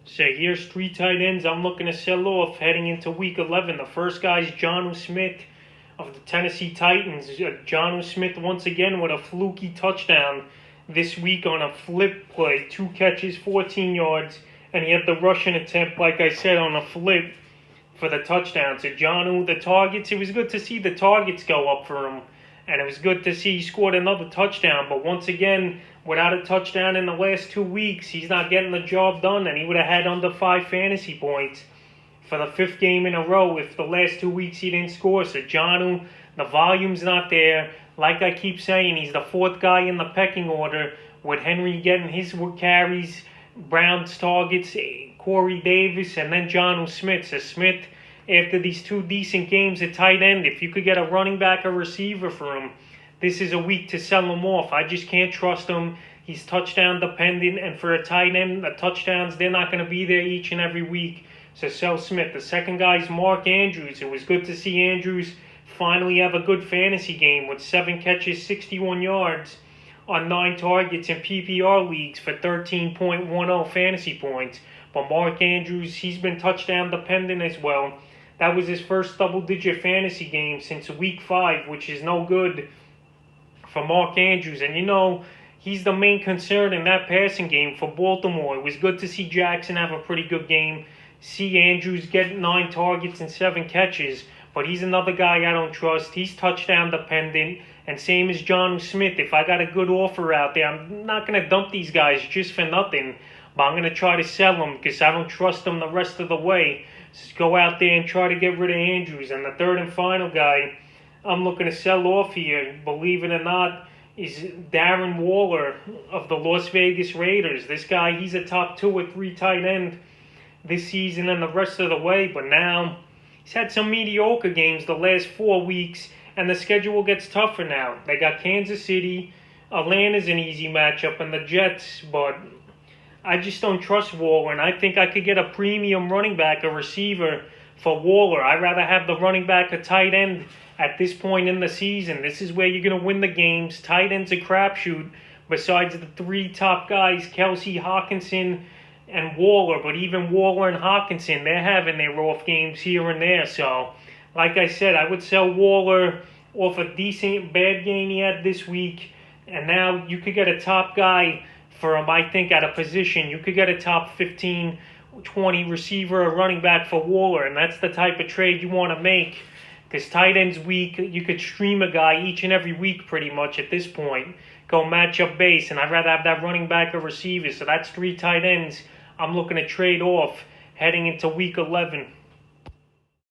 So here's three tight ends I'm looking to sell off heading into Week 11. The first guy is Jonnu Smith of the Tennessee Titans. Jonnu Smith once again with a fluky touchdown this week on a flip play. 2 catches, 14 yards, and he had the rushing attempt, like I said, on a flip for the touchdown. So Jonnu, the targets, it was good to see the targets go up for him. And it was good to see he scored another touchdown. But once again, without a touchdown in the last 2 weeks, he's not getting the job done. And he would have had under 5 fantasy points for the 5th game in a row if the last 2 weeks he didn't score. So Jonnu, the volume's not there. Like I keep saying, he's the 4th guy in the pecking order, with Henry getting his carries, Brown's targets, Corey Davis, and then Jonnu Smith. So Smith, after these 2 decent games at tight end, if you could get a running back or receiver for him, this is a week to sell him off. I just can't trust him. He's touchdown dependent, and for a tight end, the touchdowns, they're not going to be there each and every week. So sell Smith. The second guy is Mark Andrews. It was good to see Andrews finally have a good fantasy game with 7 catches, 61 yards on 9 targets in PPR leagues for 13.10 fantasy points. But Mark Andrews, he's been touchdown dependent as well. That was his first double-digit fantasy game since Week 5, which is no good for Mark Andrews. And you know, he's the main concern in that passing game for Baltimore. It was good to see Jackson have a pretty good game, see Andrews get 9 targets and 7 catches. But he's another guy I don't trust. He's touchdown dependent. And same as Jonnu Smith. If I got a good offer out there, I'm not going to dump these guys just for nothing. But I'm going to try to sell them because I don't trust them the rest of the way. Just go out there and try to get rid of Andrews. And the third and final guy I'm looking to sell off here, believe it or not, is Darren Waller of the Las Vegas Raiders. This guy, he's a top 2 or 3 tight end this season and the rest of the way. But now, he's had some mediocre games the last 4 weeks, and the schedule gets tougher now. They got Kansas City, Atlanta's an easy matchup, and the Jets, but I just don't trust Waller, and I think I could get a premium running back, a receiver for Waller. I'd rather have the running back, a tight end at this point in the season. This is where you're going to win the games. Tight end's a crapshoot besides the 3 top guys, Kelsey, Hawkinson, and Waller. But even Waller and Hawkinson, they're having their off games here and there. So, like I said, I would sell Waller off a decent bad game he had this week. And now you could get a top guy for him, I think, at a position. You could get a top 15, 20 receiver or running back for Waller. And that's the type of trade you want to make. Because tight end's weak. You could stream a guy each and every week pretty much at this point. Go matchup base. And I'd rather have that running back or receiver. So that's 3 tight ends I'm looking to trade off heading into Week 11.